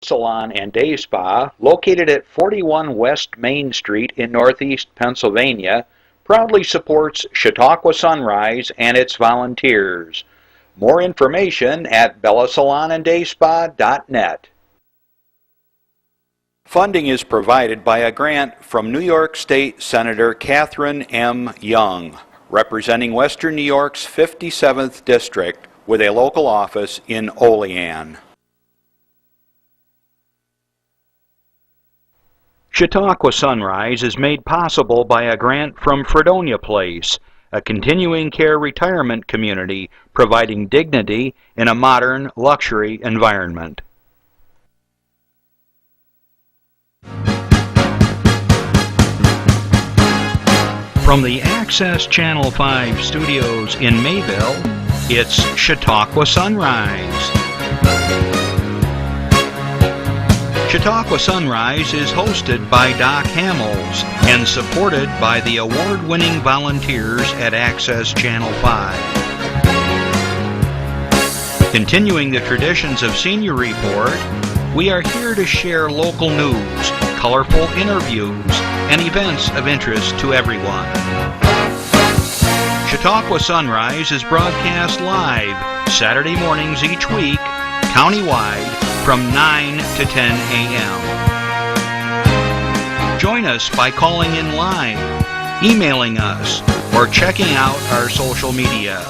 Salon and Day Spa, located at 41 West Main Street in Northeast Pennsylvania, proudly supports Chautauqua Sunrise and its volunteers. More information at bellasalonanddayspa.net. Funding is provided by a grant from New York State Senator Catherine M. Young, representing Western New York's 57th District with a local office in Olean. Chautauqua Sunrise is made possible by a grant from Fredonia Place, a continuing care retirement community providing dignity in a modern luxury environment. From the Access Channel 5 studios in Mayville, it's Chautauqua Sunrise. Chautauqua Sunrise is hosted by Doc Hamels and supported by the award-winning volunteers at Access Channel 5. Continuing the traditions of Senior Report, we are here to share local news, colorful interviews, and events of interest to everyone. Chautauqua Sunrise is broadcast live Saturday mornings each week, countywide, from 9 to 10 a.m. Join us by calling in live, emailing us, or checking out our social media.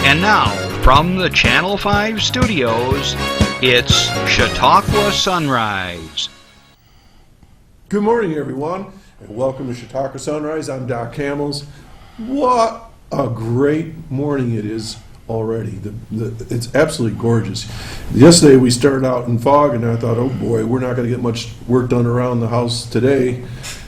And now, from the Channel 5 studios, it's Chautauqua Sunrise. Good morning, everyone, and welcome to Chautauqua Sunrise. I'm Doc Hamels. What a great morning it is already. It's absolutely gorgeous. Yesterday we started out in fog, and I thought, oh boy, we're not going to get much work done around the house today.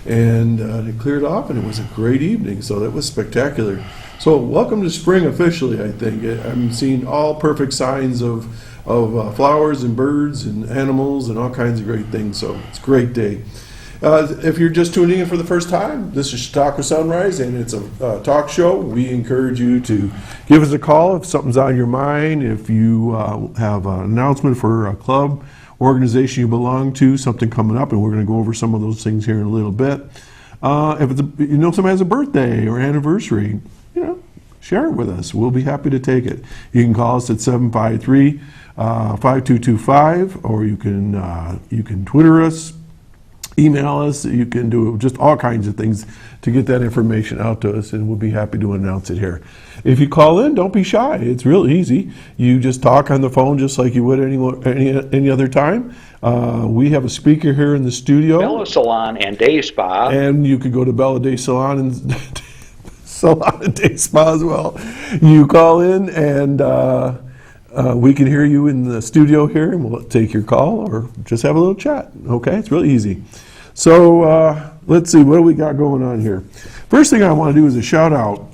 And it cleared off, and it was a great evening, so that was spectacular. So welcome to spring officially, I think. I'm seeing all perfect signs of flowers and birds and animals and all kinds of great things, so it's a great day. If you're just tuning in for the first time, this is Chautauqua Sunrise, and it's a talk show. We encourage you to give us a call if something's on your mind, if you have an announcement for a club, organization you belong to, something coming up, and we're going to go over some of those things here in a little bit. If it's somebody has a birthday or anniversary, share it with us. We'll be happy to take it. You can call us at 753-5225, or you can Twitter us, email us. You can do just all kinds of things to get that information out to us, and we'll be happy to announce it here. If you call in, don't be shy. It's real easy. You just talk on the phone just like you would any other time. We have a speaker here in the studio. Bella Salon and Day Spa. And you could go to Bella Day Salon and Salon and Day Spa as well. You call in, and we can hear you in the studio here, and we'll take your call or just have a little chat. Okay, it's really easy. So let's see, what do we got going on here? First thing I want to do is a shout out.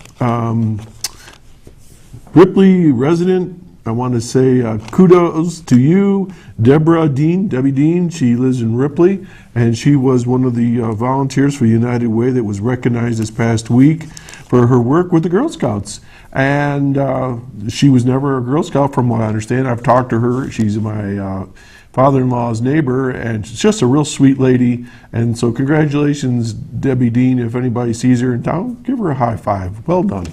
Ripley resident, I want to say kudos to you, Debbie Dean. She lives in Ripley, and she was one of the volunteers for United Way that was recognized this past week for her work with the Girl Scouts. And she was never a Girl Scout from what I understand. I've talked to her. She's my father-in-law's neighbor, and she's just a real sweet lady. And so congratulations, Debbie Dean. If anybody sees her in town, give her a high five. Well done.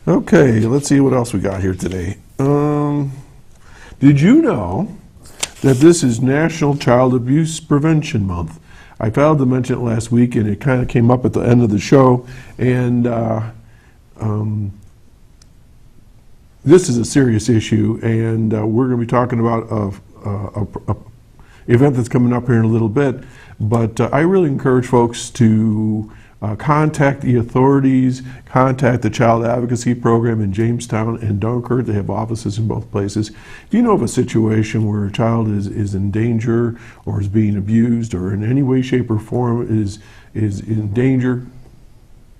Okay, let's see what else we got here today. Did you know that this is National Child Abuse Prevention Month? I failed to mention it last week, and it kind of came up at the end of the show. And this is a serious issue, and we're going to be talking about a event that's coming up here in a little bit. But I really encourage folks to contact the authorities, contact the Child Advocacy Program in Jamestown and Dunkirk. They have offices in both places. If you know of a situation where a child is in danger or is being abused or in any way, shape, or form is in danger,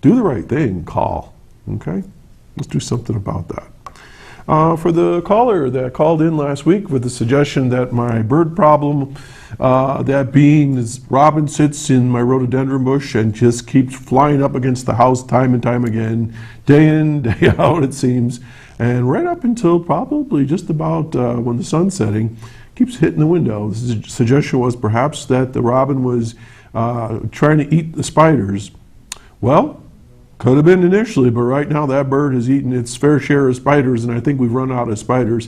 do the right thing, call, okay? Let's do something about that. For the caller that called in last week with the suggestion that my bird problem, that being is robin sits in my rhododendron bush and just keeps flying up against the house time and time again, day in, day out it seems. and right up until probably just about when the sun's setting, keeps hitting the window. The suggestion was perhaps that the robin was trying to eat the spiders. Well, could have been initially, but right now that bird has eaten its fair share of spiders, and I think we've run out of spiders.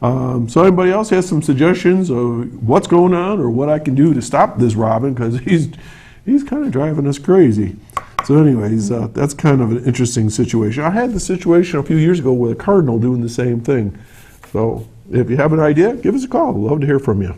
So anybody else has some suggestions of what's going on or what I can do to stop this robin, because he's kind of driving us crazy. So anyways, that's kind of an interesting situation. I had the situation a few years ago with a cardinal doing the same thing. So if you have an idea, give us a call. We'd love to hear from you.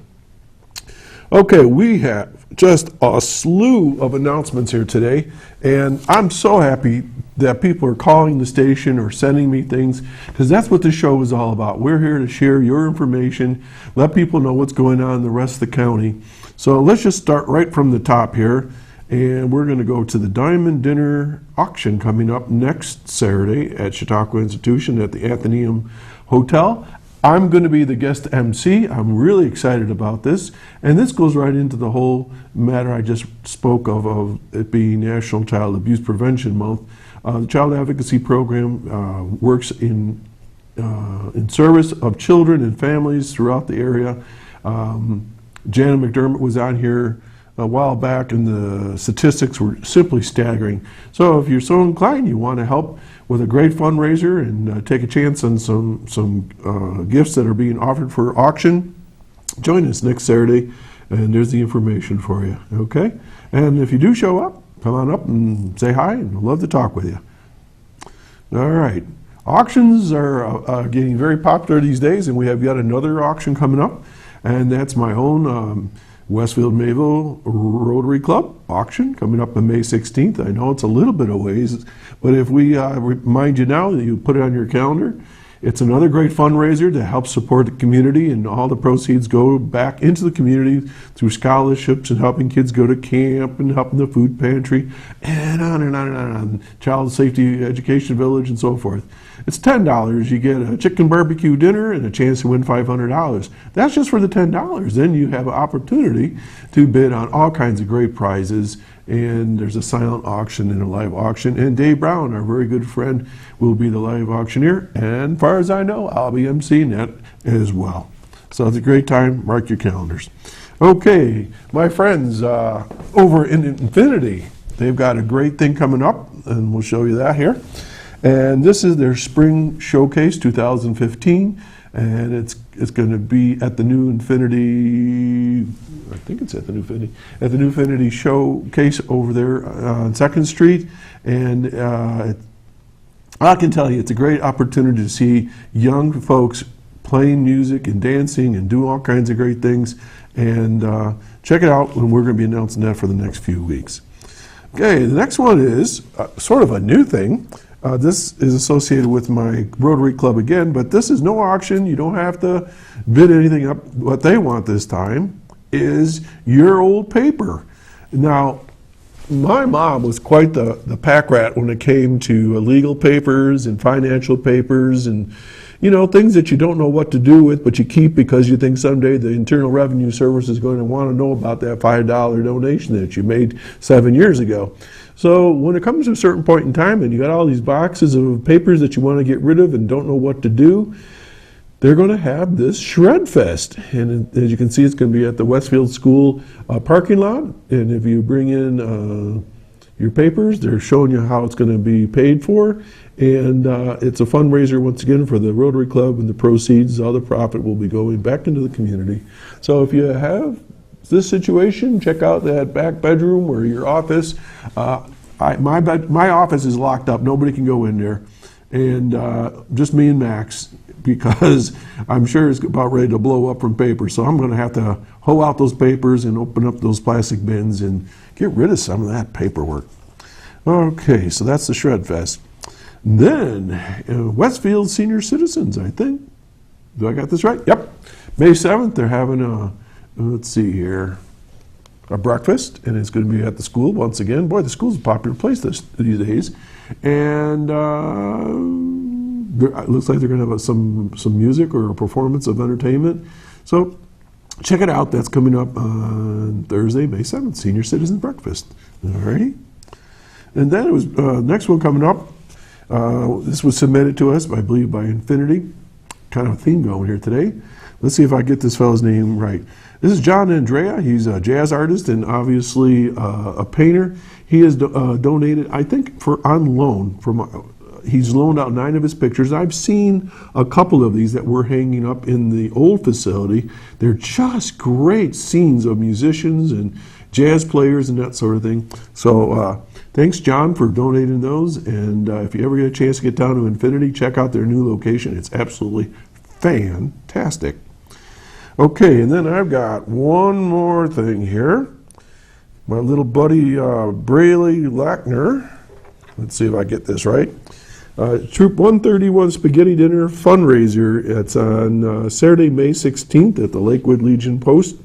Okay, we have just a slew of announcements here today, and I'm so happy that people are calling the station or sending me things, because that's what this show is all about. We're here to share your information, let people know what's going on in the rest of the county. So let's just start right from the top here, and we're going to go to the Diamond Dinner auction coming up next Saturday at Chautauqua Institution at the Athenaeum Hotel. I'm going to be the guest MC. I'm really excited about this. And this goes right into the whole matter I just spoke of it being National Child Abuse Prevention Month. The Child Advocacy Program works in service of children and families throughout the area. Janet McDermott was on here a while back, and the statistics were simply staggering. So if you're so inclined, you want to help with a great fundraiser and take a chance on some gifts that are being offered for auction, join us next Saturday, and there's the information for you, okay? And if you do show up, come on up and say hi, and we'd love to talk with you. All right. Auctions are getting very popular these days, and we have yet another auction coming up, and that's my own Westfield Mayville Rotary Club auction coming up on May 16th. I know it's a little bit of ways, but if we remind you now that you put it on your calendar, it's another great fundraiser to help support the community, and all the proceeds go back into the community through scholarships and helping kids go to camp and helping the food pantry and on and on and on, Child Safety Education Village and so forth. It's $10. You get a chicken barbecue dinner and a chance to win $500. That's just for the $10. Then you have an opportunity to bid on all kinds of great prizes, and there's a silent auction and a live auction. And Dave Brown, our very good friend, will be the live auctioneer. And as far as I know, I'll be emceeing that as well. So it's a great time. Mark your calendars. Okay, my friends over in Infinity, they've got a great thing coming up, and we'll show you that here. And this is their Spring Showcase 2015, and it's going to be at the new Infinity. I think it's at the new Infinity Showcase over there on 2nd Street, and I can tell you it's a great opportunity to see young folks playing music and dancing and doing all kinds of great things. And check it out, and we're going to be announcing that for the next few weeks. Okay, the next one is sort of a new thing. This is associated with my Rotary Club again, but this is no auction. You don't have to bid anything up. What they want this time is your old paper. Now, my mom was quite the pack rat when it came to legal papers and financial papers and, you know, things that you don't know what to do with, but you keep because you think someday the Internal Revenue Service is going to want to know about that $5 donation that you made 7 years ago. So when it comes to a certain point in time and you got all these boxes of papers that you want to get rid of and don't know what to do, they're going to have this Shred Fest. And as you can see, it's going to be at the Westfield School parking lot. And if you bring in your papers, they're showing you how it's going to be paid for. And it's a fundraiser, once again, for the Rotary Club, and the proceeds, all the profit will be going back into the community. So if you have this situation, check out that back bedroom or your office. My office is locked up. Nobody can go in there. And just me and Max, because I'm sure it's about ready to blow up from paper. So I'm going to have to hoe out those papers and open up those plastic bins and get rid of some of that paperwork. Okay, so that's the Shred Fest. Then, Westfield Senior Citizens, I think. Do I got this right? Yep. May 7th, they're having a, let's see here, a breakfast, and it's going to be at the school once again. Boy, the school's a popular place these days. And it looks like they're going to have some music or a performance of entertainment. So check it out. That's coming up on Thursday, May 7th, Senior Citizen Breakfast. All righty. And then it was next one coming up. This was submitted to us, I believe, by Infinity. Kind of a theme going here today. Let's see if I get this fellow's name right. This is John Andrea. He's a jazz artist and obviously a painter. He has donated, I think, on loan from. He's loaned out 9 of his pictures. I've seen a couple of these that we're hanging up in the old facility. They're just great scenes of musicians and jazz players and that sort of thing. So thanks, John, for donating those. And if you ever get a chance to get down to Infinity, check out their new location. It's absolutely fantastic. Okay, and then I've got one more thing here. My little buddy Braley Lackner. Let's see if I get this right. Troop 131 Spaghetti Dinner fundraiser. It's on Saturday, May 16th at the Lakewood Legion Post,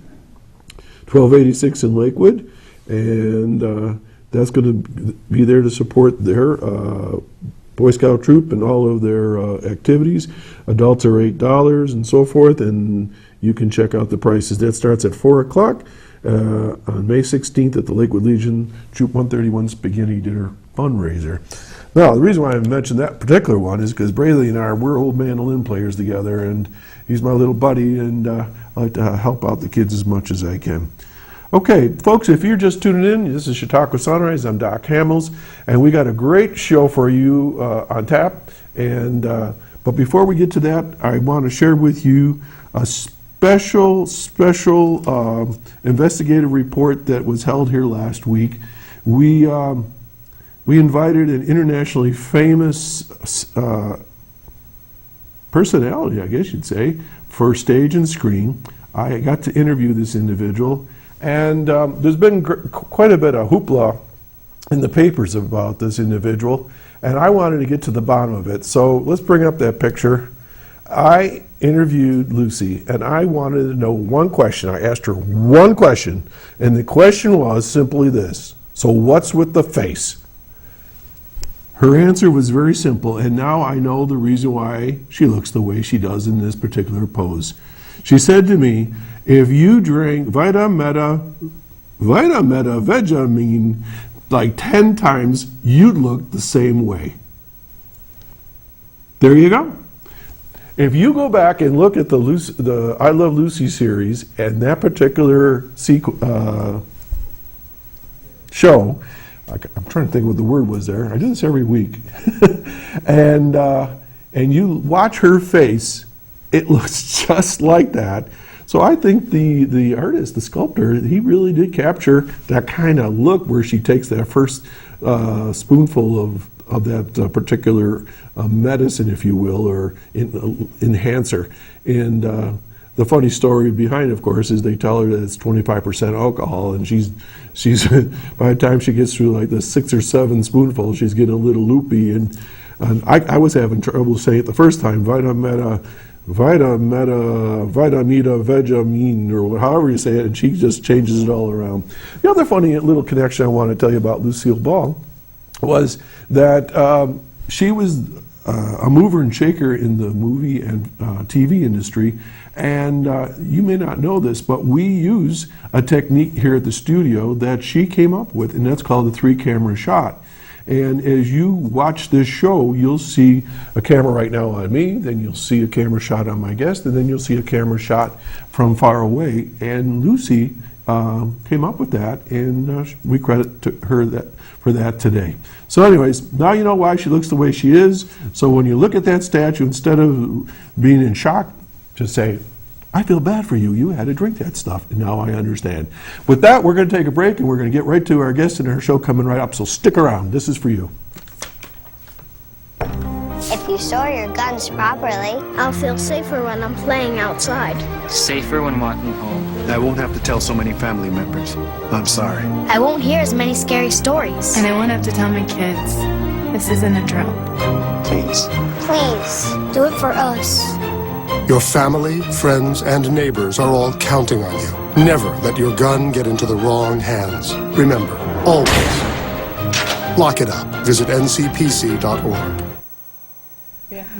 1286 in Lakewood. And that's going to be there to support their Boy Scout troop and all of their activities. Adults are $8 and so forth, and you can check out the prices. That starts at 4 o'clock on May 16th at the Lakewood Legion Troop 131 Spaghetti Dinner fundraiser. Now, the reason why I mentioned that particular one is because Braley and we're old mandolin players together, and he's my little buddy, and I like to help out the kids as much as I can. Okay, folks, if you're just tuning in, this is Chautauqua Sunrise. I'm Doc Hamels, and we got a great show for you on tap. And but before we get to that, I want to share with you a special investigative report that was held here last week. We invited an internationally famous personality, I guess you'd say, for stage and screen. I got to interview this individual, and there's been quite a bit of hoopla in the papers about this individual, and I wanted to get to the bottom of it. So let's bring up that picture. I interviewed Lucy, and I wanted to know one question. I asked her one question, and the question was simply this: so what's with the face? Her answer was very simple, and now I know the reason why she looks the way she does in this particular pose. She said to me, if you drink Vegemine like 10 times, you'd look the same way. There you go. If you go back and look at the I Love Lucy series and that particular show, I'm trying to think what the word was there. I do this every week. and you watch her face, it looks just like that. So I think the artist, the sculptor, he really did capture that kind of look where she takes that first spoonful of that particular medicine, if you will, or enhancer. And the funny story behind it, of course, is they tell her that it's 25% alcohol, and she's by the time she gets through like the 6 or 7 spoonfuls, she's getting a little loopy. And I was having trouble saying it the first time, Vitamita Vegemine, or however you say it, and she just changes it all around. The other funny little connection I want to tell you about Lucille Ball was that she was a mover and shaker in the movie and TV industry. And you may not know this, but we use a technique here at the studio that she came up with, and that's called the 3-camera shot. And as you watch this show, you'll see a camera right now on me, then you'll see a camera shot on my guest, and then you'll see a camera shot from far away. And Lucy came up with that, and we credit to her for that today. So anyways, now you know why she looks the way she is. So when you look at that statue, instead of being in shock, just say, I feel bad for you. You had to drink that stuff, and now I understand. With that, we're going to take a break, and we're going to get right to our guest and our show coming right up. So stick around. This is for you. If you store your guns properly, I'll feel safer when I'm playing outside. Safer when walking home. I won't have to tell so many family members. I'm sorry. I won't hear as many scary stories. And I won't have to tell my kids. This isn't a drill. Please. Please, do it for us. Your family, friends, and neighbors are all counting on you. Never let your gun get into the wrong hands. Remember, always, lock it up. Visit ncpc.org.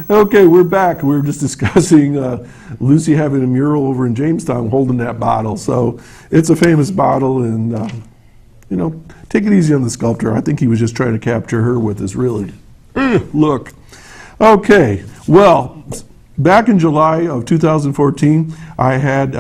Okay, we're back. We were just discussing Lucy having a mural over in Jamestown holding that bottle. So it's a famous bottle, and, take it easy on the sculptor. I think he was just trying to capture her with his really Look. Okay. Well, back in July of 2014, I had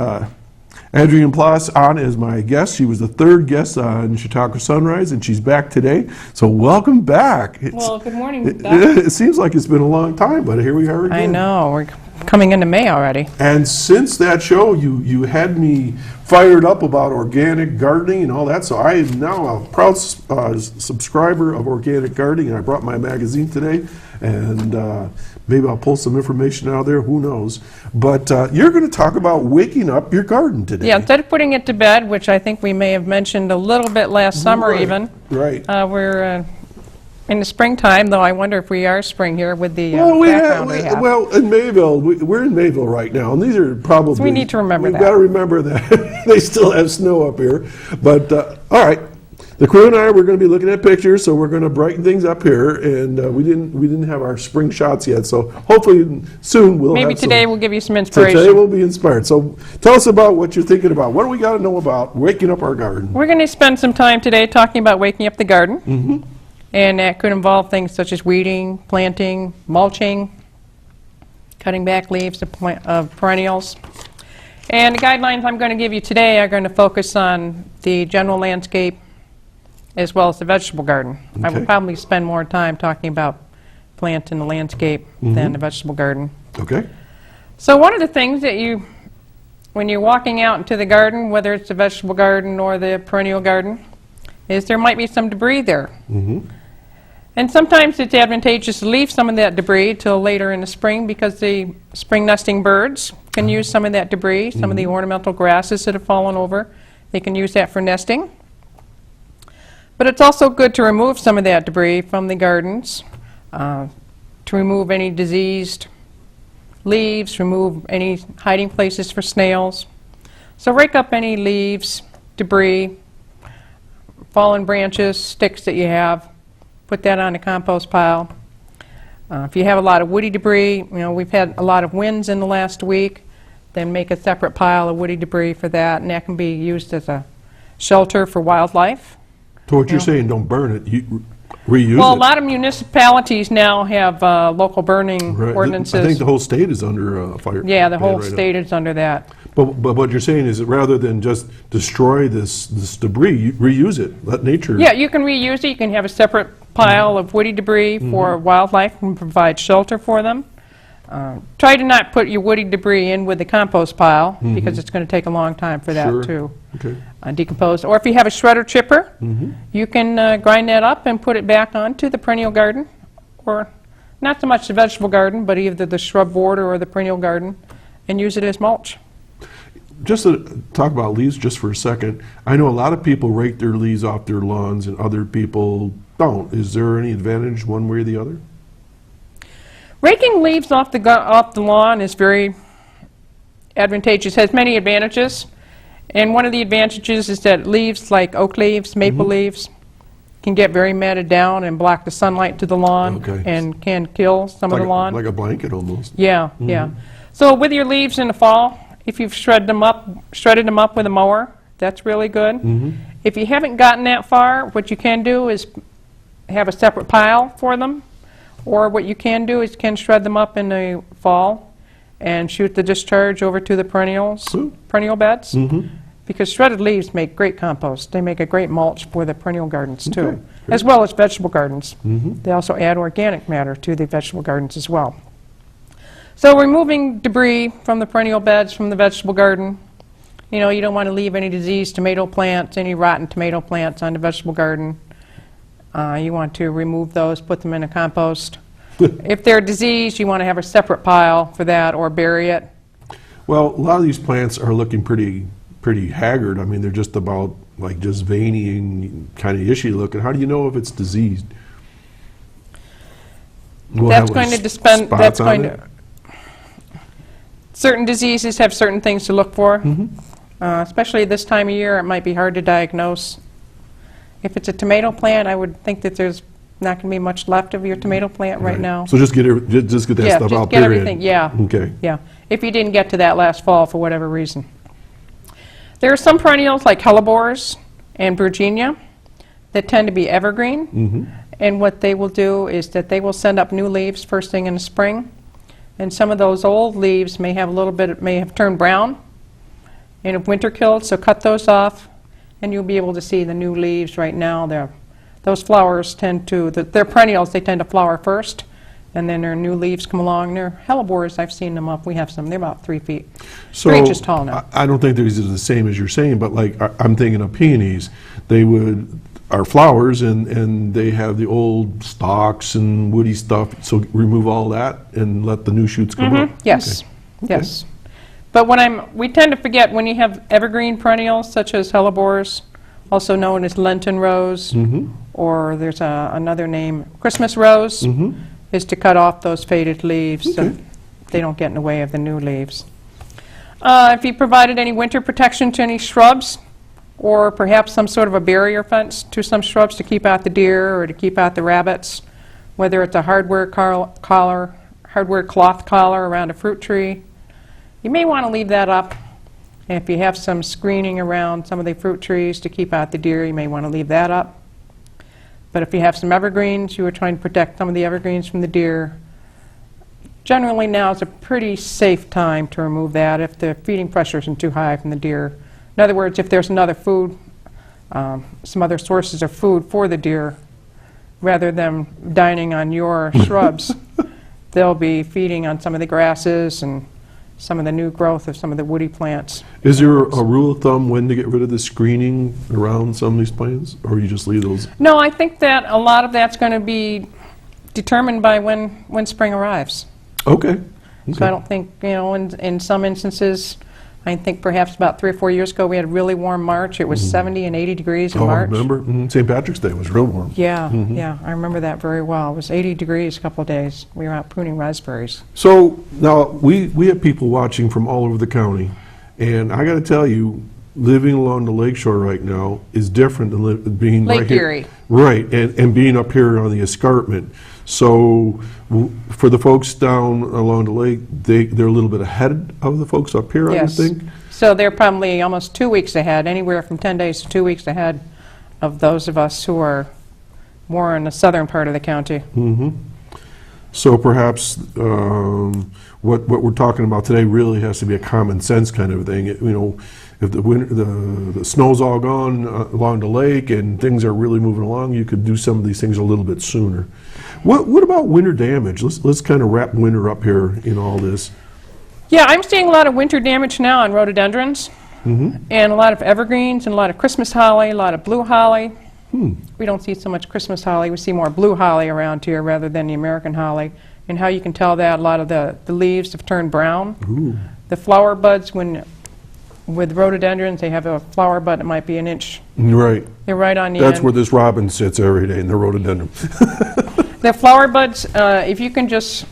Adrienne Ploss on as my guest. She was the third guest on Chautauqua Sunrise, and she's back today. So welcome back. Well, good morning, Doc. It seems like it's been a long time, but here we are again. I know. We're coming into May already. And since that show, you had me fired up about organic gardening and all that. So I am now a proud subscriber of organic gardening, and I brought my magazine today. And maybe I'll pull some information out of there, who knows. But you're going to talk about waking up your garden today. Yeah, instead of putting it to bed, which I think we may have mentioned a little bit last summer even. Right. We're in the springtime, though I wonder if we are spring here with the background we have. Well, in Mayville, we're in Mayville right now, and these are probably... So we need to remember that. We've got to remember that. They still have snow up here. But, all right. The crew and I, we're going to be looking at pictures, so we're going to brighten things up here, and we didn't have our spring shots yet, so hopefully soon we'll Maybe have today some, we'll give you some inspiration. Today we'll be inspired. So tell us about what you're thinking about. What do we got to know about waking up our garden? We're going to spend some time today talking about waking up the garden, and that could involve things such as weeding, planting, mulching, cutting back leaves of perennials. And the guidelines I'm going to give you today are going to focus on the general landscape as well as the vegetable garden. I would probably spend more time talking about plant and the landscape than the vegetable garden. Okay. So one of the things that when you're walking out into the garden, whether it's the vegetable garden or the perennial garden, is there might be some debris there. And sometimes it's advantageous to leave some of that debris till later in the spring because the spring nesting birds can use some of that debris, some of the ornamental grasses that have fallen over. They can use that for nesting. But it's also good to remove some of that debris from the gardens, to remove any diseased leaves, remove any hiding places for snails. So rake up any leaves, debris, fallen branches, sticks that you have, put that on a compost pile. If you have a lot of woody debris, we've had a lot of winds in the last week, then make a separate pile of woody debris for that, and that can be used as a shelter for wildlife. So what you're saying, don't burn it, you reuse it. Well, a lot of municipalities now have local burning ordinances. I think the whole state is under fire. Yeah, the whole state is under that. But what you're saying is that rather than just destroy this debris, you reuse it, let nature... Yeah, you can reuse it. You can have a separate pile of woody debris for wildlife and provide shelter for them. Try to not put your woody debris in with the compost pile because it's going to take a long time for that to decompose. Or if you have a shredder chipper, you can grind that up and put it back onto the perennial garden, or not so much the vegetable garden, but either the shrub border or the perennial garden, and use it as mulch. Just to talk about leaves just for a second, I know a lot of people rake their leaves off their lawns and other people don't. Is there any advantage one way or the other? Raking leaves off the lawn is very advantageous. It has many advantages. And one of the advantages is that leaves like oak leaves, maple leaves, can get very matted down and block the sunlight to the lawn and can kill some of the lawn. Like a blanket almost. Yeah, yeah. So with your leaves in the fall, if you've shredded them up with a mower, that's really good. If you haven't gotten that far, what you can do is have a separate pile for them. Or what you can do is you can shred them up in the fall and shoot the discharge over to the perennial beds. Because shredded leaves make great compost. They make a great mulch for the perennial gardens too, as well as vegetable gardens. They also add organic matter to the vegetable gardens as well. So removing debris from the perennial beds, from the vegetable garden, you don't want to leave any diseased tomato plants, any rotten tomato plants on the vegetable garden. You want to remove those, put them in a compost. If they're diseased, you want to have a separate pile for that or bury it. Well, a lot of these plants are looking pretty haggard. I mean, they're just about like just veiny and kind of ishy looking. How do you know if it's diseased? Certain diseases have certain things to look for. Especially this time of year, it might be hard to diagnose. If it's a tomato plant, I would think that there's not going to be much left of your tomato plant right now. So just get that stuff out. Just get everything. Yeah. Okay. Yeah. If you didn't get to that last fall for whatever reason. There are some perennials like hellebores and Virginia that tend to be evergreen. And what they will do is that they will send up new leaves first thing in the spring. And some of those old leaves may have may have turned brown and have winter killed, so cut those off, and you'll be able to see the new leaves right now. Those flowers they're perennials, they tend to flower first, and then their new leaves come along. They're hellebores, I've seen them up. We have some, they're about 3 feet, So 3 inches tall now. I don't think these are the same as you're saying, but like I'm thinking of peonies. They are flowers and they have the old stalks and woody stuff. So remove all that and let the new shoots come up. Yes, Okay. yes. But we tend to forget when you have evergreen perennials such as hellebores, also known as Lenten rose, or there's another name, Christmas rose, is to cut off those faded leaves so they don't get in the way of the new leaves. If you provided any winter protection to any shrubs, or perhaps some sort of a barrier fence to some shrubs to keep out the deer or to keep out the rabbits, whether it's a hardware cloth collar around a fruit tree, you may want to leave that up. And if you have some screening around some of the fruit trees to keep out the deer, you may want to leave that up. But if you have some evergreens, you are trying to protect some of the evergreens from the deer, generally now is a pretty safe time to remove that if the feeding pressure isn't too high from the deer. In other words, if there's another food, some other sources of food for the deer, rather than dining on your shrubs, they'll be feeding on some of the grasses and some of the new growth of some of the woody plants. Is there a rule of thumb when to get rid of the screening around some of these plants, or you just leave those? No, I think that a lot of that's going to be determined by when spring arrives. Okay. So I don't think, in some instances, I think perhaps about 3 or 4 years ago, we had a really warm March. It was 70 and 80 degrees in March. I remember. St. Patrick's Day was real warm. Yeah, yeah, I remember that very well. It was 80 degrees a couple of days. We were out pruning raspberries. So now we have people watching from all over the county, and I got to tell you, living along the lakeshore right now is different than being Lake right here. Erie. Right, and being up here on the escarpment. So for the folks down along the lake, they're a little bit ahead of the folks up here, Yes. I would think. So they're probably almost 2 weeks ahead, anywhere from 10 days to 2 weeks ahead of those of us who are more in the southern part of the county. So perhaps what we're talking about today really has to be a common sense kind of thing. If the snow's all gone along the lake and things are really moving along, you could do some of these things a little bit sooner. What about winter damage? Let's kind of wrap winter up here in all this. Yeah, I'm seeing a lot of winter damage now on rhododendrons, and a lot of evergreens, and a lot of Christmas holly, a lot of blue holly. We don't see so much Christmas holly. We see more blue holly around here rather than the American holly. And how you can tell that, a lot of the leaves have turned brown. The flower buds, with rhododendrons, they have a flower bud that might be an inch. Right. They're right on the end. That's where this robin sits every day in the rhododendron. The flower buds, if you can just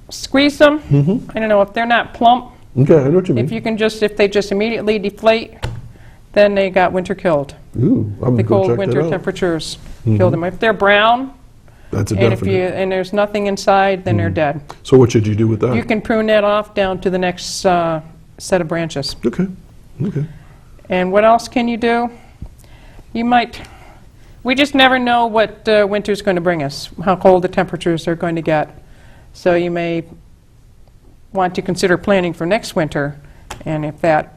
squeeze them, I don't know, if they're not plump, Okay, I know what you mean. if they just immediately deflate, then they got winter killed. Ooh, I'm The gonna go cold check winter that out. temperatures killed them. If they're brown, That's a and if definite. and there's nothing inside, then they're dead. So what should you do with that? You can prune that off down to the next set of branches. Okay. And what else can you do? We just never know what winter's going to bring us, how cold the temperatures are going to get. So you may want to consider planning for next winter. And if that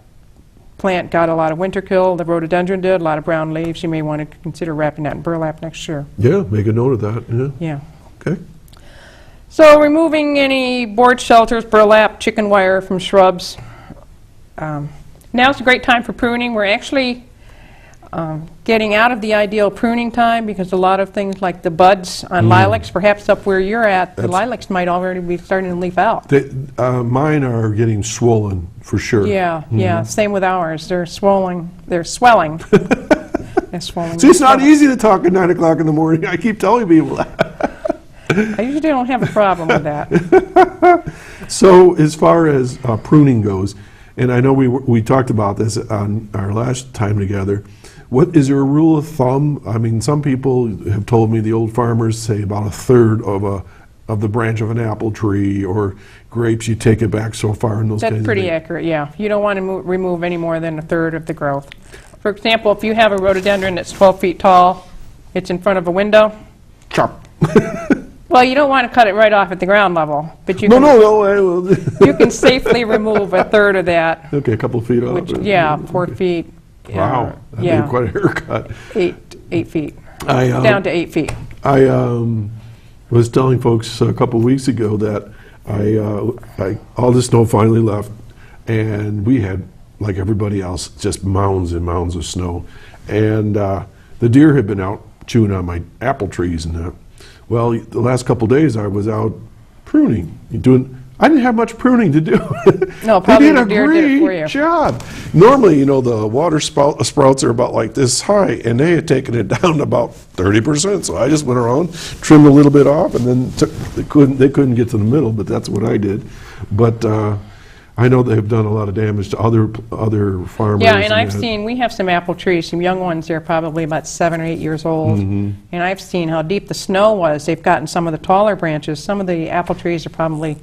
plant got a lot of winter kill, the rhododendron did, a lot of brown leaves, you may want to consider wrapping that in burlap next year. Yeah, make a note of that. Yeah. Yeah. Okay. So removing any board shelters, burlap, chicken wire from shrubs. Now's a great time for pruning. We're actually getting out of the ideal pruning time because a lot of things like the buds on lilacs, perhaps up where you're at, the lilacs might already be starting to leaf out. Mine are getting swollen for sure. Yeah, yeah, same with ours. They're swelling. They're swelling. They're swelling. See, it's not easy to talk at 9 o'clock in the morning. I keep telling people that. I usually don't have a problem with that. So as far as pruning goes, and I know we talked about this on our last time together, is there a rule of thumb? I mean, some people have told me, the old farmers say about a third of the branch of an apple tree, or grapes, you take it back so far, and those kinds That's of pretty things. accurate, yeah. You don't want to remove any more than a third of the growth. For example, if you have a rhododendron that's 12 feet tall, it's in front of a window. Chop. Well, you don't want to cut it right off at the ground level, but you No, can, no, I will. you can safely remove a third of that, Okay, a couple feet off. which, yeah, 4 feet. Wow, that'd Yeah, be quite a haircut. 8 feet, I, down to 8 feet. I was telling folks a couple weeks ago that all the snow finally left, and we had, like everybody else, just mounds and mounds of snow. And the deer had been out chewing on my apple trees and that. Well, the last couple days I was out pruning, I didn't have much pruning to do. No, probably they the did a deer did it for great you. job. Normally, the water sprouts are about like this high, and they had taken it down to about 30%. So I just went around, trimmed a little bit off, and then they couldn't get to the middle, but that's what I did. But I know they've done a lot of damage to other farmers. Yeah, and we have some apple trees, some young ones, they're probably about 7 or 8 years old. Mm-hmm. And I've seen how deep the snow was. They've gotten some of the taller branches. Some of the apple trees are probably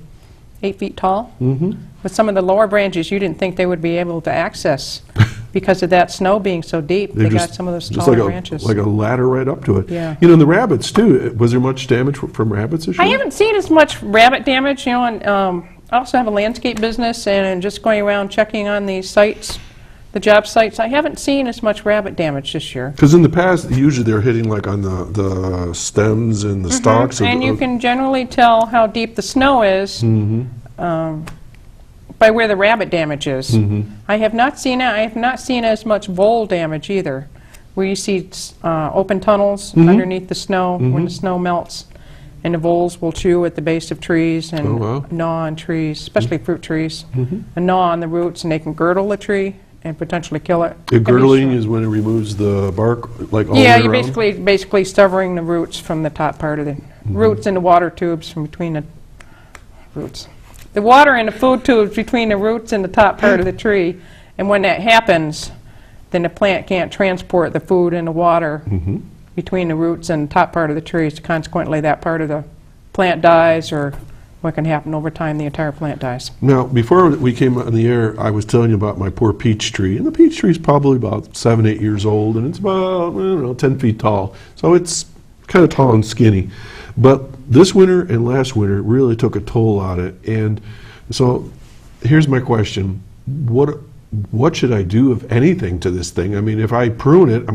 8 feet tall. Mm-hmm. With some of the lower branches, you didn't think they would be able to access because of that snow being so deep. They got some of those just taller branches. like a ladder right up to it. Yeah. The rabbits too. Was there much damage from rabbits this year? I haven't seen as much rabbit damage, and I also have a landscape business, and just going around checking on these sites, the job sites, I haven't seen as much rabbit damage this year. Because in the past, usually they're hitting like on the stems and the stalks. And you can generally tell how deep the snow is by where the rabbit damage is. I have not seen as much vole damage either, where you see open tunnels underneath the snow when the snow melts. And the voles will chew at the base of trees and gnaw on trees, especially fruit trees, and gnaw on the roots, and they can girdle the tree and potentially kill it. The girdling is when it removes the bark, like all the way Yeah, you're around? basically severing the roots from the top part of the roots and the water tubes from between the roots. The water and the food tubes between the roots and the top part of the tree, and when that happens, then the plant can't transport the food and the water between the roots and the top part of the tree. So consequently, that part of the plant dies, or what can happen over time, the entire plant dies. Now, before we came on the air, I was telling you about my poor peach tree. And the peach tree is probably about 7, 8 years old, and it's about, 10 feet tall. So it's kind of tall and skinny. But this winter and last winter really took a toll on it. And so here's my question. What should I do, if anything, to this thing? I mean, if I prune it,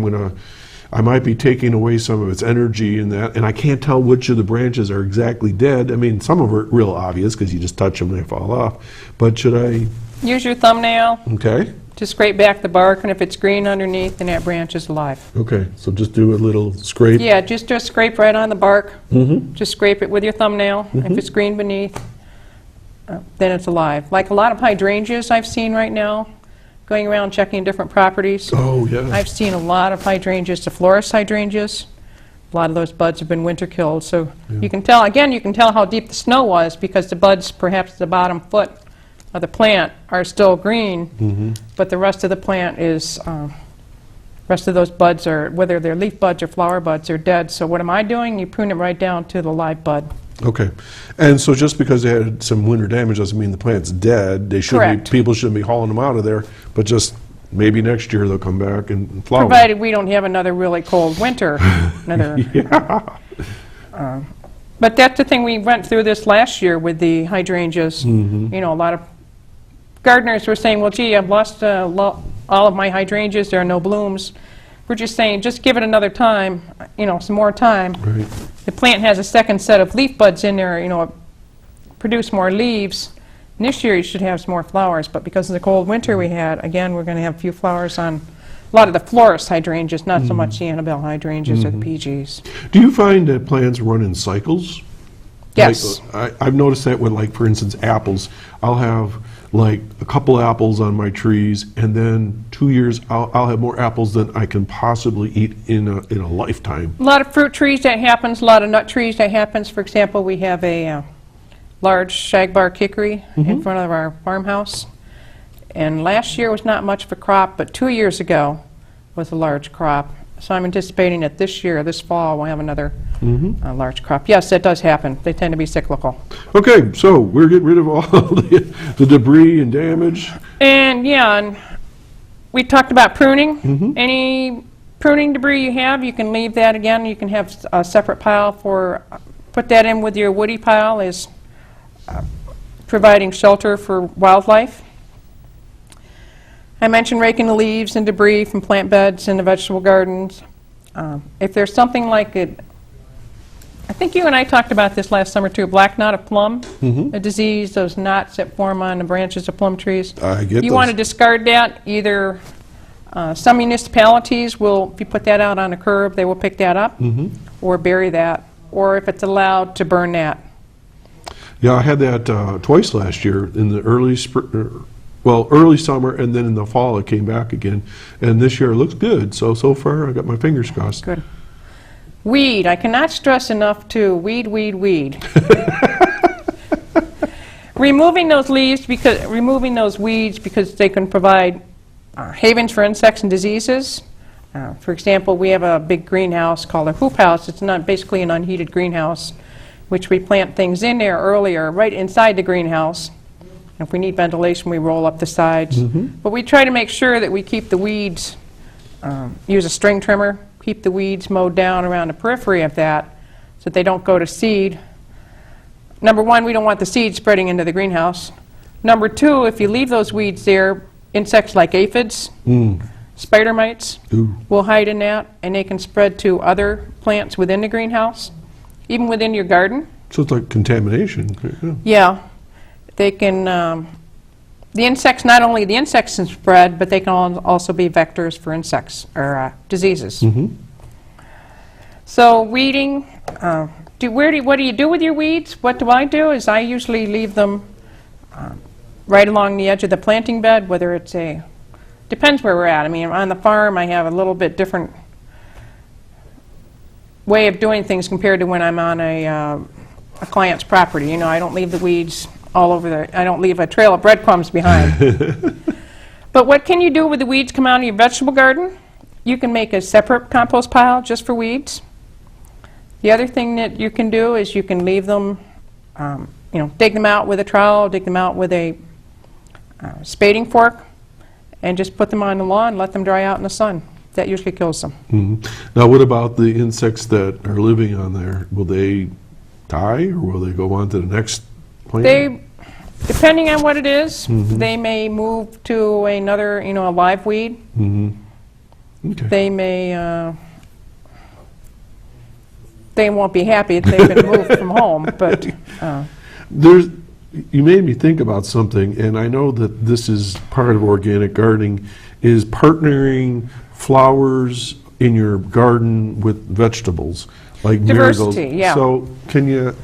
I might be taking away some of its energy and that, and I can't tell which of the branches are exactly dead. I mean, some of them are real obvious because you just touch them and they fall off. But should I? Use your thumbnail Okay. to scrape back the bark, and if it's green underneath, then that branch is alive. Okay, so just do a little scrape. Yeah, just scrape right on the bark. Just scrape it with your thumbnail. If it's green beneath, then it's alive. Like a lot of hydrangeas I've seen right now, going around checking different properties. Oh, yeah. I've seen a lot of hydrangeas, the florist hydrangeas. A lot of those buds have been winter killed. So you can tell, again, you can tell how deep the snow was because the buds, perhaps the bottom foot of the plant, are still green, but the rest of the plant is, rest of those buds are, whether they're leaf buds or flower buds, are dead. So what am I doing? You prune it right down to the live bud. Okay. And so just because they had some winter damage doesn't mean the plant's dead. They shouldn't be, people shouldn't be hauling them out of there, but just maybe next year they'll come back and flower. Provided we don't have another really cold winter. But that's the thing, we went through this last year with the hydrangeas. A lot of gardeners were saying, well, gee, I've lost all of my hydrangeas, there are no blooms. We're just saying, just give it another time, some more time. Right. The plant has a second set of leaf buds in there, produce more leaves. And this year you should have some more flowers, but because of the cold winter we had, again, we're going to have a few flowers on a lot of the florist hydrangeas, not so much the Annabelle hydrangeas or the PGs. Do you find that plants run in cycles? Yes. I've noticed that with, like, for instance, apples. I'll have like a couple apples on my trees, and then 2 years I'll have more apples than I can possibly eat in a lifetime. A lot of fruit trees that happens, a lot of nut trees that happens. For example, we have a large shagbark hickory in front of our farmhouse, and last year was not much of a crop, but 2 years ago was a large crop. So I'm anticipating that this year, this fall, we'll have another large crop. Yes, that does happen. They tend to be cyclical. Okay, so we're getting rid of all the debris and damage. And yeah, and we talked about pruning. Any pruning debris you have, you can leave that again. You can have a separate pile for, put that in with your woody pile as providing shelter for wildlife. I mentioned raking the leaves and debris from plant beds in the vegetable gardens. If there's something like it, I think you and I talked about this last summer too, black knot of plum, a disease, those knots that form on the branches of plum trees. I get You those. want to discard that. Either some municipalities will, if you put that out on a curb, they will pick that up or bury that, or if it's allowed, to burn that. Yeah, I had that twice last year in the early early summer, and then in the fall it came back again. And this year it looks good. So far I got my fingers crossed. Good. Weed. I cannot stress enough to weed. Removing those leaves, removing those weeds, because they can provide havens for insects and diseases. For example, we have a big greenhouse called a hoop house. It's not basically an unheated greenhouse, which we plant things in there earlier, right inside the greenhouse. If we need ventilation, we roll up the sides. But we try to make sure that we keep the weeds, use a string trimmer, keep the weeds mowed down around the periphery of that so that they don't go to seed. Number one, we don't want the seed spreading into the greenhouse. Number two, if you leave those weeds there, insects like aphids, spider mites will hide in that, and they can spread to other plants within the greenhouse, even within your garden. So it's like contamination. Yeah. They can, the insects, not only the insects can spread, but they can also be vectors for insects or diseases. So weeding, what do you do with your weeds? What do I do is I usually leave them right along the edge of the planting bed, whether it's depends where we're at. I mean, on the farm I have a little bit different way of doing things compared to when I'm on a client's property. You know, I don't leave the weeds all over there. I don't leave a trail of breadcrumbs behind. But what can you do with the weeds come out of your vegetable garden? You can make a separate compost pile just for weeds. The other thing that you can do is you can leave them, dig them out with a trowel, dig them out with a spading fork, and just put them on the lawn and let them dry out in the sun. That usually kills them. Now, what about the insects that are living on there? Will they die, or will they go on to the next plant? Depending on what it is, they may move to another, a live weed. Okay. They may, they won't be happy if they've been moved from home, but... You made me think about something, and I know that this is part of organic gardening, is partnering flowers in your garden with vegetables, like diversity, marigolds. yeah. So can you,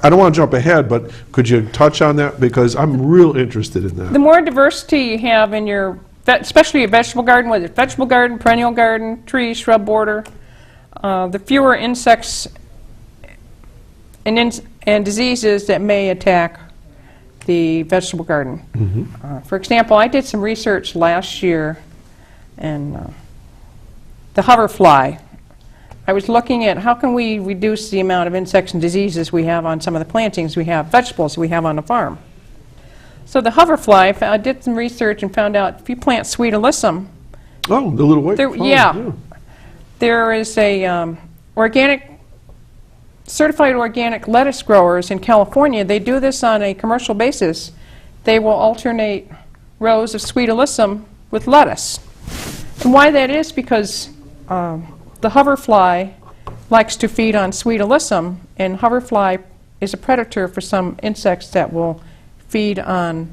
I don't want to jump ahead, but could you touch on that? Because I'm real interested in that. The more diversity you have in your, especially your vegetable garden, whether it's vegetable garden, perennial garden, tree, shrub border, the fewer insects and diseases that may attack the vegetable garden. For example, I did some research last year, and the hoverfly. I was looking at how can we reduce the amount of insects and diseases we have on some of the plantings we have, vegetables we have on the farm. So the hoverfly, I did some research and found out if you plant sweet alyssum, Oh, the little white flower. yeah, there is a certified organic lettuce growers in California. They do this on a commercial basis. They will alternate rows of sweet alyssum with lettuce. And why that is because the hoverfly likes to feed on sweet alyssum, and hoverfly is a predator for some insects that will feed on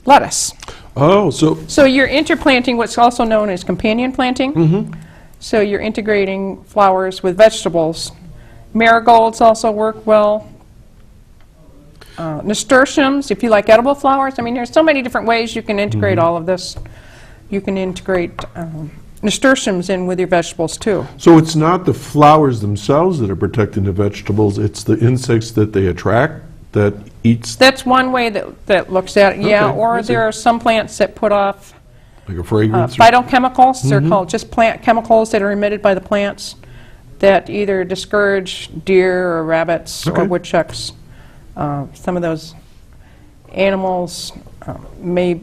lettuce. Oh, So you're interplanting what's also known as companion planting. So you're integrating flowers with vegetables. Marigolds also work well. Nasturtiums, if you like edible flowers. I mean, there's so many different ways you can integrate all of this. You can integrate nasturtiums in with your vegetables too. So it's not the flowers themselves that are protecting the vegetables, it's the insects that they attract that eats... That's one way that looks at it, yeah. Okay, Or I see. there are some plants that put off like a fragrance? or- phytochemicals. They're called just plant chemicals that are emitted by the plants that either discourage deer or rabbits or Okay. woodchucks. Some of those animals may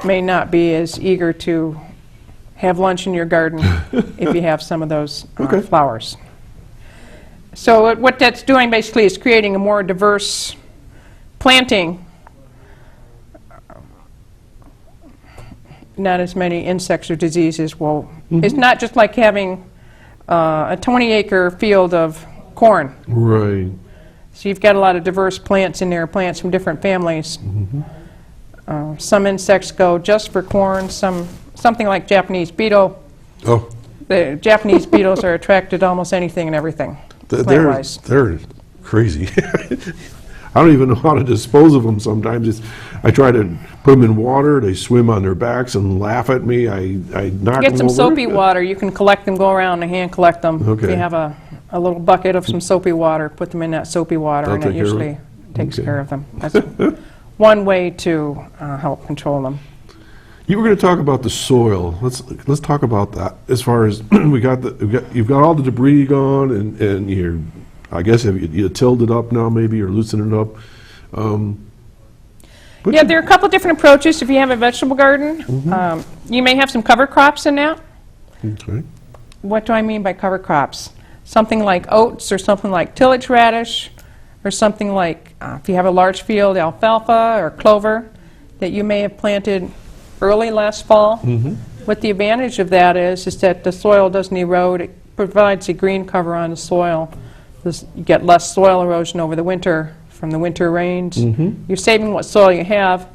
not be as eager to have lunch in your garden if you have some of those Okay. flowers. So what that's doing basically is creating a more diverse planting. Not as many insects or diseases will. It's not just like having a 20-acre field of corn. Right. So you've got a lot of diverse plants in there, plants from different families. Some insects go just for corn, something like Japanese beetle. Oh, The Japanese beetles are attracted to almost anything and everything, plant-wise. they're crazy. I don't even know how to dispose of them sometimes. I try to put them in water, they swim on their backs and laugh at me. I knock them Get some over. soapy water. You can collect them, go around and hand collect them. If Okay. you have a little bucket of some soapy water, put them in that soapy water, They'll and it take care of usually it? takes Okay. care of them. That's one way to help control them. You were going to talk about the soil. Let's talk about that. As far as you've got all the debris gone, and you're, I guess, have you tilled it up now, maybe, or loosened it up? Yeah, there are a couple different approaches. If you have a vegetable garden, you may have some cover crops in that. Okay. What do I mean by cover crops? Something like oats, or something like tillage radish, or something like, if you have a large field, alfalfa or clover that you may have planted early last fall. What the advantage of that is that the soil doesn't erode. It provides a green cover on the soil. You get less soil erosion over the winter from the winter rains. You're saving what soil you have.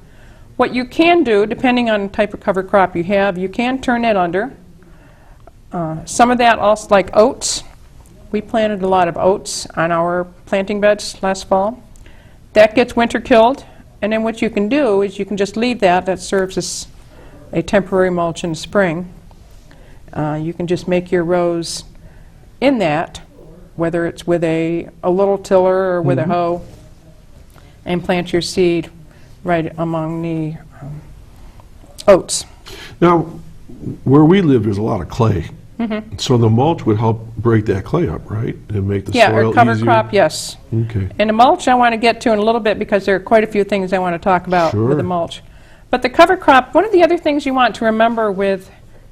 What you can do, depending on the type of cover crop you have, you can turn it under. Some of that also, like oats. We planted a lot of oats on our planting beds last fall. That gets winter killed, and then what you can do is you can just leave that. That serves as a temporary mulch in the spring. You can just make your rows in that, whether it's with a little tiller or with a hoe, and plant your seed right among the oats. Now, where we live, there's a lot of clay. So the mulch would help break that clay up, right? And make the Yeah, soil or cover easier? crop, yes. Okay. And the mulch I want to get to in a little bit because there are quite a few things I want to talk about with the Sure. mulch. But the cover crop, one of the other things you want to remember with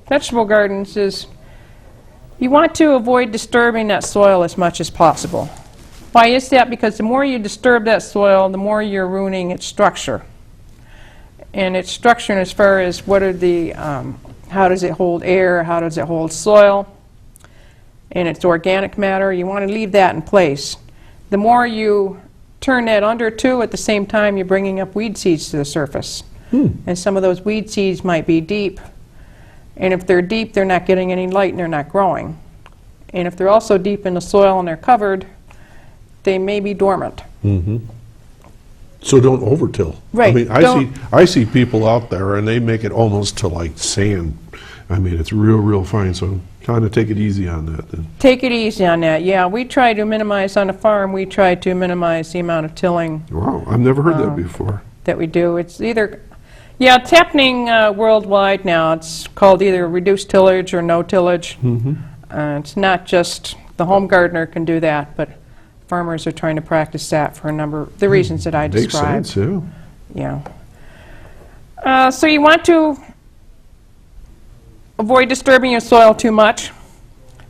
vegetable gardens is you want to avoid disturbing that soil as much as possible. Why is that? Because the more you disturb that soil, the more you're ruining its structure. And its structure as far as what are the, how does it hold air, how does it hold soil, and its organic matter, you want to leave that in place. The more you turn that under too, at the same time you're bringing up weed seeds to the surface. And some of those weed seeds might be deep, and if they're deep they're not getting any light and they're not growing. And if they're also deep in the soil and they're covered, they may be dormant. So don't overtill. Right, I mean, don't- I see people out there and they make it almost to like sand. I mean, it's real fine. So kind of take it easy on that then. Take it easy on that. Yeah, we try to minimize on the farm, we try to minimize the amount of tilling Wow, I've never heard that before. that we do. It's either, yeah, it's happening worldwide now. It's called either reduced tillage or no tillage. It's not just the home gardener can do that, but farmers are trying to practice that for a number of the reasons that I Makes described. sense, yeah. Yeah. So you want to avoid disturbing your soil too much.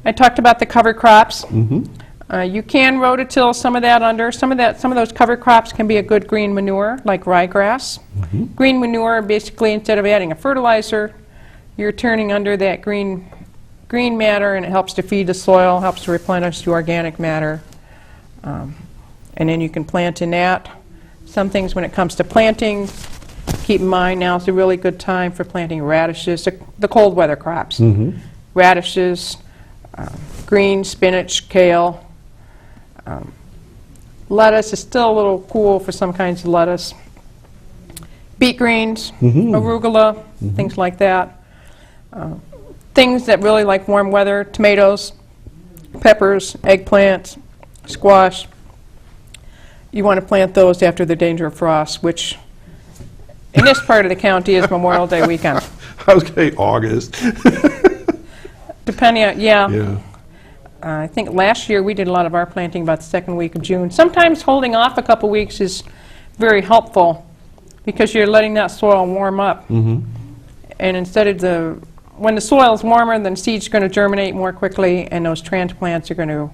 I talked about the cover crops. You can rototill some of that under. Some of those cover crops can be a good green manure, like ryegrass. Green manure, basically, instead of adding a fertilizer, you're turning under that green matter, and it helps to feed the soil, helps to replenish the organic matter. And then you can plant in that. Some things when it comes to planting, keep in mind now is a really good time for planting radishes, the cold weather crops. Radishes, green, spinach, kale. Lettuce is still a little cool for some kinds of lettuce. Beet greens, arugula, things like that. Things that really like warm weather, tomatoes, peppers, eggplants, squash. You want to plant those after the danger of frost, which in this part of the county is Memorial Day weekend. I was going to say August. Depending on, yeah. Yeah. I think last year we did a lot of our planting about the second week of June. Sometimes holding off a couple weeks is very helpful because you're letting that soil warm up. And instead of the when the soil is warmer, then seeds are going to germinate more quickly, and those transplants are going to